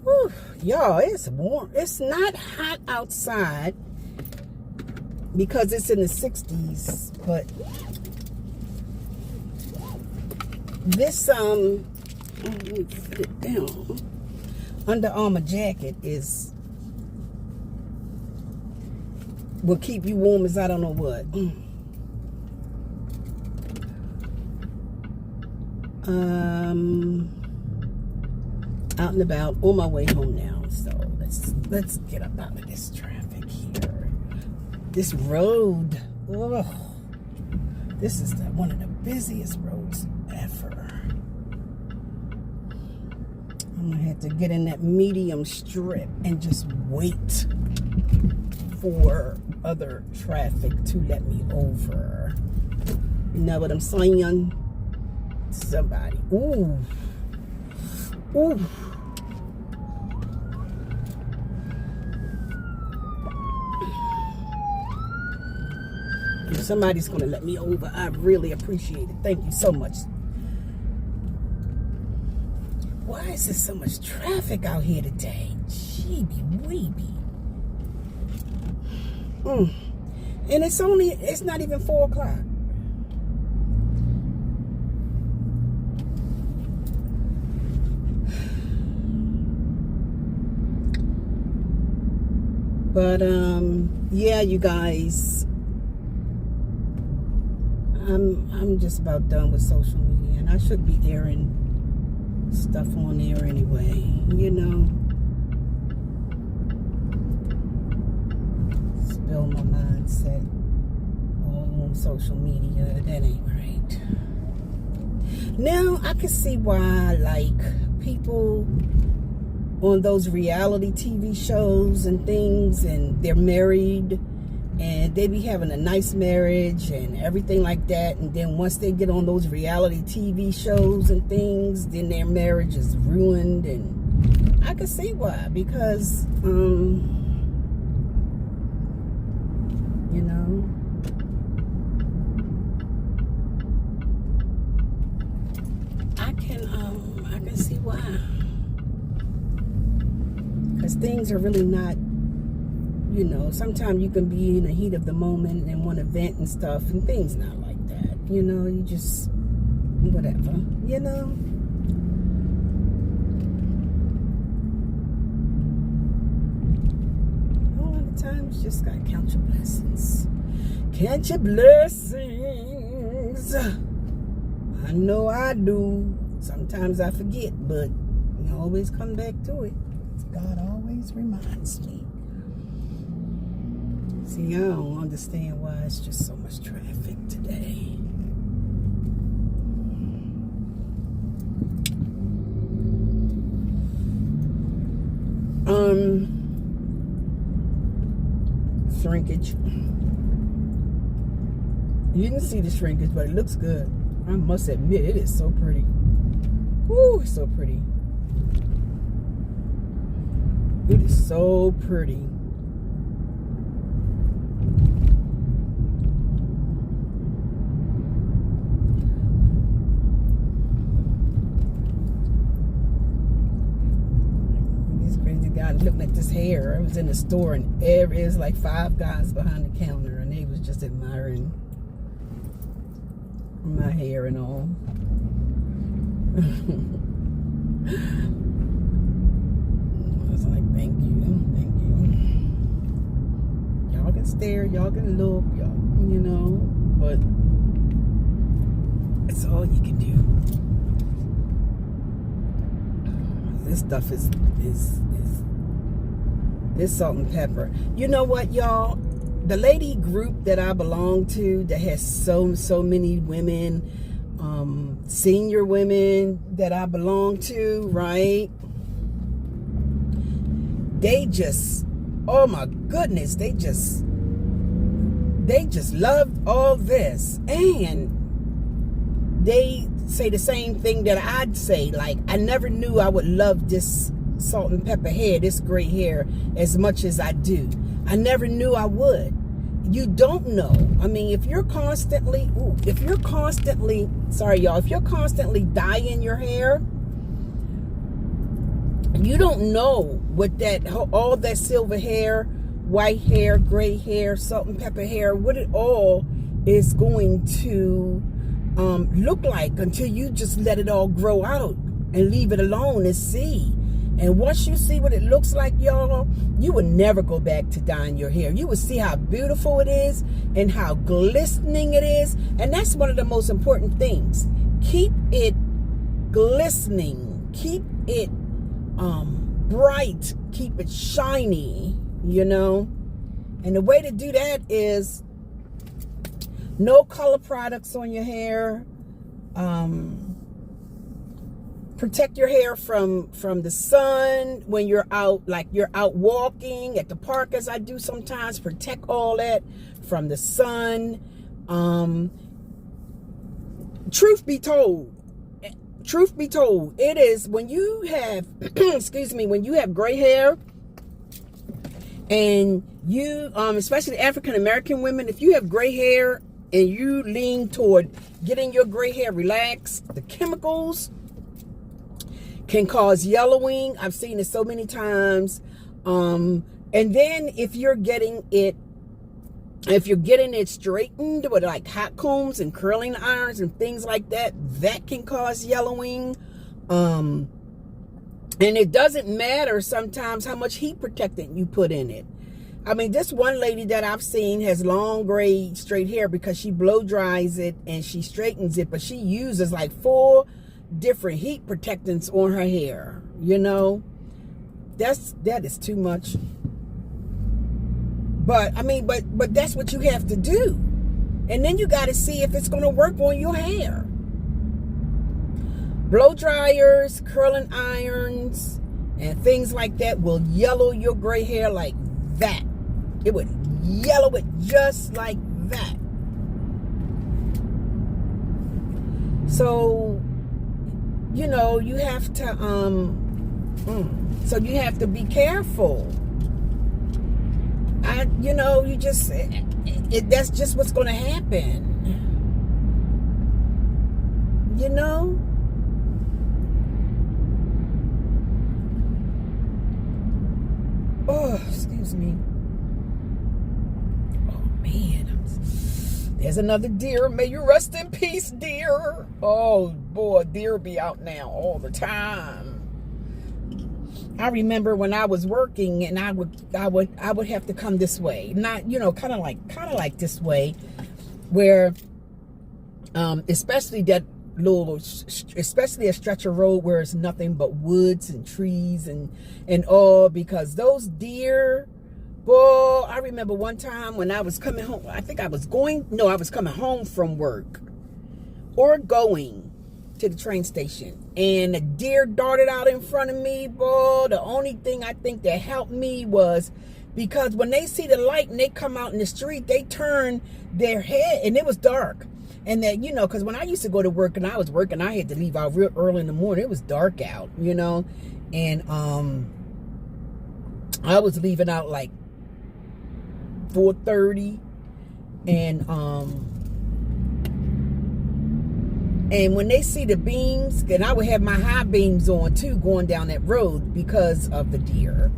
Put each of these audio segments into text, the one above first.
Whew, y'all, it's warm. It's not hot outside because it's in the 60s, but this let me put it down. Under Armour jacket will keep you warm as I don't know what. Out and about on my way home now, so let's get up out of this traffic here. This road, this is one of the busiest roads ever. I'm gonna have to get in that medium strip and just wait for other traffic to let me over. You know what I'm saying? Somebody, ooh. If somebody's gonna let me over, I really appreciate it. Thank you so much. Why is there so much traffic out here today? Jeeby weeby. And it's not even 4 o'clock. But yeah, you guys, I'm just about done with social media, and I should be airing stuff on there anyway, you know. Spill my mindset on social media, that ain't right. Now I can see why, like, people on those reality TV shows and things, and they're married and they be having a nice marriage and everything like that, and then once they get on those reality TV shows and things, then their marriage is ruined. And I can see why, because you know, I can see why. Because things are really not, you know, sometimes you can be in the heat of the moment and want to vent and stuff, and things not like that. You know, you just, whatever, you know. A lot of times, just gotta count your blessings. Count your blessings. I know I do. Sometimes I forget, but I always come back to it. God always reminds me. See, I don't understand why it's just so much traffic today. Shrinkage. You didn't see the shrinkage, but it looks good. I must admit, it is so pretty. Woo, it's so pretty. It is so pretty. This crazy guy looking at this hair. I was in the store and there's like 5 guys behind the counter, and they was just admiring my hair and all. I was like, thank you. Y'all can stare, y'all can look, y'all, you know, but it's all you can do. This stuff is this salt and pepper. You know what, y'all? The lady group that I belong to, that has so many women, senior women that I belong to, right? They just, oh my goodness, they just loved all this. And they say the same thing that I'd say. Like, I never knew I would love this salt and pepper hair, this gray hair, as much as I do. I never knew I would. You don't know. I mean, if you're constantly dyeing your hair, You don't know what that, all that silver hair, white hair, gray hair, salt and pepper hair, what it all is going to look like until you just let it all grow out and leave it alone and see. And once you see what it looks like, y'all, you would never go back to dyeing your hair. You would see how beautiful it is and how glistening it is. And that's one of the most important things. Keep it glistening. Keep it bright. Keep it shiny, you know. And the way to do that is no color products on your hair. Protect your hair from the sun when you're out, like you're out walking at the park, as I do sometimes. Protect all that from the sun. Truth be told, it is when you have, excuse me, when you have gray hair, and you, especially African American women, if you have gray hair and you lean toward getting your gray hair relaxed, the chemicals can cause yellowing. I've seen it so many times. And then if you're getting it straightened with like hot combs and curling irons and things like that, that can cause yellowing. And it doesn't matter sometimes how much heat protectant you put in it. I mean, this one lady that I've seen has long gray straight hair because she blow dries it and she straightens it, but she uses like 4 different heat protectants on her hair. You know, that is too much. But I mean, but that's what you have to do. And then you got to see if it's going to work on your hair. Blow dryers, curling irons, and things like that will yellow your gray hair like that. It would yellow it just like that. So, you know, you have to so you have to be careful. That's just what's going to happen. You know? Oh, excuse me. Oh, man. There's another deer. May you rest in peace, deer. Oh, boy, deer be out now all the time. I remember when I was working and I would have to come this way. Not, you know, kind of like this way, where especially a stretch of road where it's nothing but woods and trees and all, because those deer, boy, I remember one time when I was coming home, I was coming home from work or going to the train station, and a deer darted out in front of me. Boy, the only thing I think that helped me was because when they see the light and they come out in the street, they turn their head, and it was dark. And that, you know, because when I used to go to work and I was working, I had to leave out real early in the morning. It was dark out, you know, and I was leaving out like 4:30, and when they see the beams, and I would have my high beams on too, going down that road because of the deer,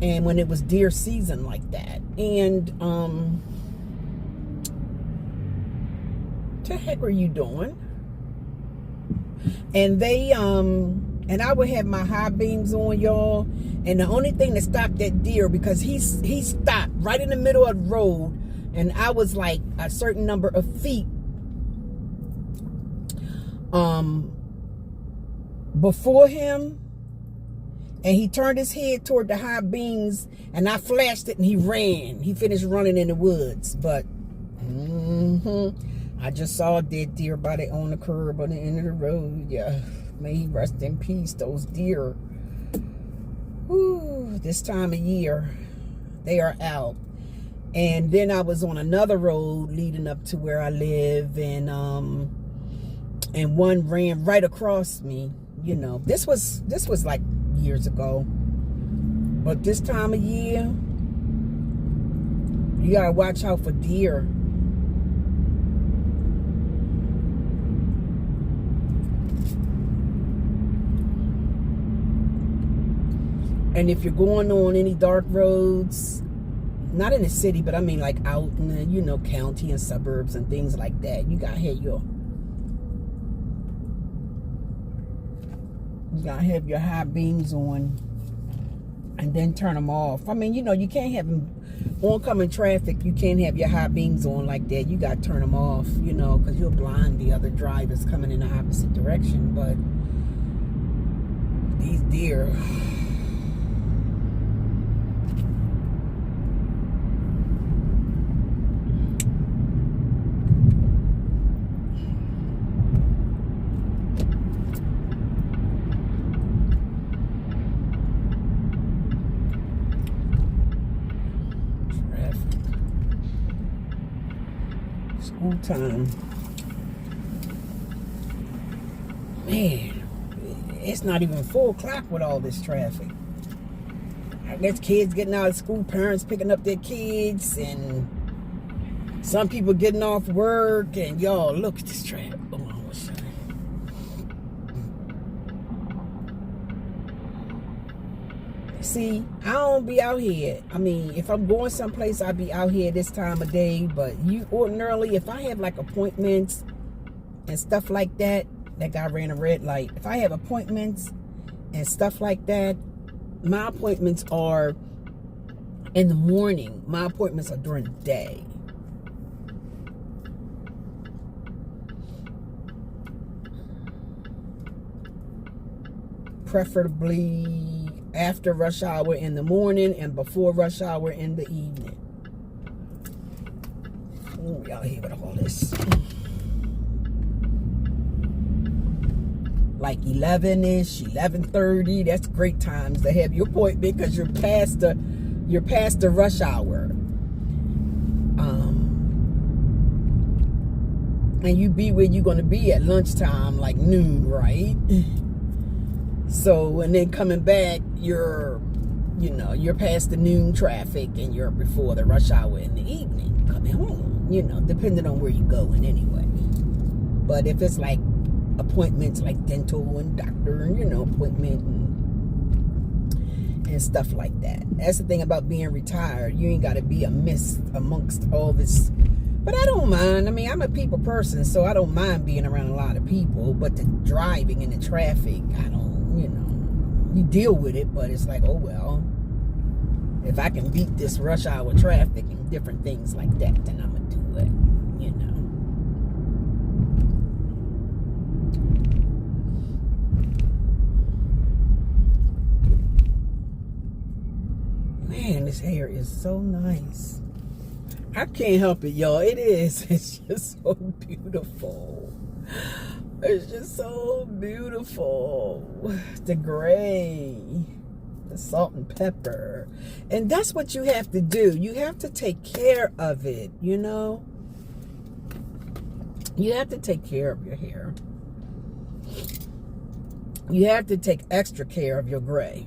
and when it was deer season like that, and what the heck are you doing? And they and I would have my high beams on, y'all, and the only thing that stopped that deer, because he stopped right in the middle of the road, and I was like a certain number of feet before him, and he turned his head toward the high beams, and I flashed it, and he ran. He finished running in the woods, but I just saw a dead deer body on the curb on the end of the road. Yeah, may he rest in peace. Those deer, whew, this time of year, they are out. And then I was on another road leading up to where I live, and one ran right across me. You know, this was like years ago, but this time of year, you gotta watch out for deer. And if you're going on any dark roads, not in the city, but I mean like out in the, you know, county and suburbs and things like that, you gotta have your high beams on and then turn them off. I mean, you know, you can't have them oncoming traffic. You can't have your high beams on like that. You got to turn them off, you know, because you'll blind the other drivers coming in the opposite direction. But these deer, school time, man, it's not even 4 o'clock with all this traffic. I guess kids getting out of school, parents picking up their kids, and some people getting off work, and y'all, look at this traffic. Oh, what's that? See, I don't be out here. I mean, if I'm going someplace, I'll be out here this time of day. But you ordinarily, if I have like appointments and stuff like that, that guy ran a red light. If I have appointments and stuff like that, my appointments are in the morning. My appointments are during the day. Preferably after rush hour in the morning and before rush hour in the evening. Oh, we out here with all this. Like 11-ish, 11:30. That's great times to have your appointment because you're past the rush hour. And you be where you're gonna be at lunchtime, like noon, right? So, and then coming back, you're past the noon traffic and you're before the rush hour in the evening, coming home, you know, depending on where you're going anyway. But if it's like appointments like dental and doctor, you know, appointment and stuff like that. That's the thing about being retired. You ain't got to be amongst all this. But I don't mind. I mean, I'm a people person, so I don't mind being around a lot of people. But the driving and the traffic, I don't. You know, you deal with it, but it's like, oh well, if I can beat this rush hour traffic and different things like that, then I'm gonna do it, you know. Man, this hair is so nice. I can't help it, y'all. It is. It's just so beautiful. It's just so beautiful. The gray, the salt and pepper. And that's what you have to do. You have to take care of it, you know? You have to take care of your hair. You have to take extra care of your gray.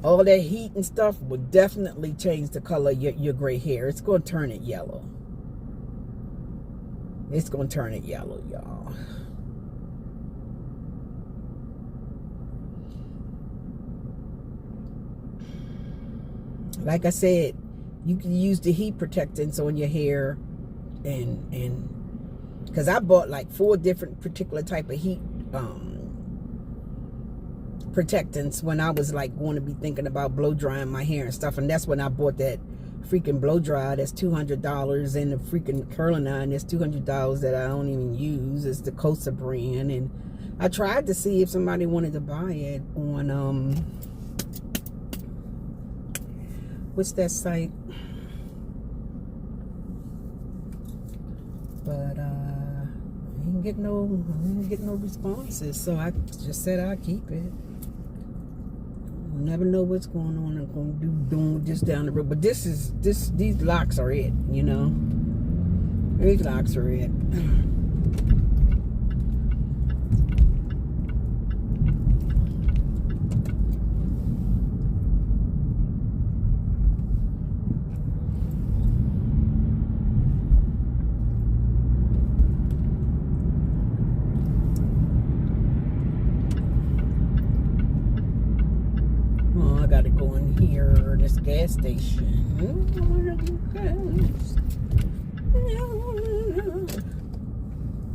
All that heat and stuff will definitely change the color of your gray hair. It's going to turn it yellow. It's going to turn it yellow, y'all. Like I said, you can use the heat protectants on your hair. And because I bought like 4 different particular type of heat protectants when I was like going to be thinking about blow drying my hair and stuff. And that's when I bought that freaking blow dry that's $200, and the freaking curling iron that's $200 that I don't even use. It's the Cosa brand, and I tried to see if somebody wanted to buy it on what's that site, but I didn't get no responses, so I just said I'll keep it. You never know what's going on. I'm going to do doing this down the road. But these locks are it, you know. These locks are it. got to go in here, this gas station.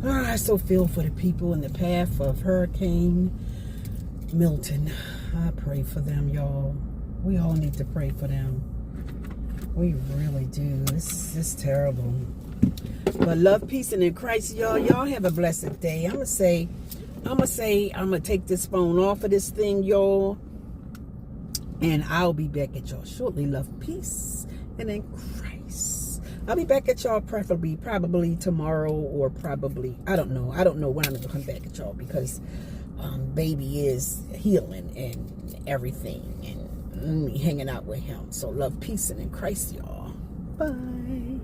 I so feel for the people in the path of Hurricane Milton. I pray for them, y'all. We all need to pray for them. We really do. This is terrible. But love, peace, and in Christ, y'all. Y'all have a blessed day. I'm gonna take this phone off of this thing, y'all. And I'll be back at y'all shortly. Love, peace, and in Christ. I'll be back at y'all probably tomorrow, or probably, I don't know. I don't know when I'm gonna come back at y'all, because baby is healing and everything, and me hanging out with him. So love, peace, and in Christ, y'all. Bye.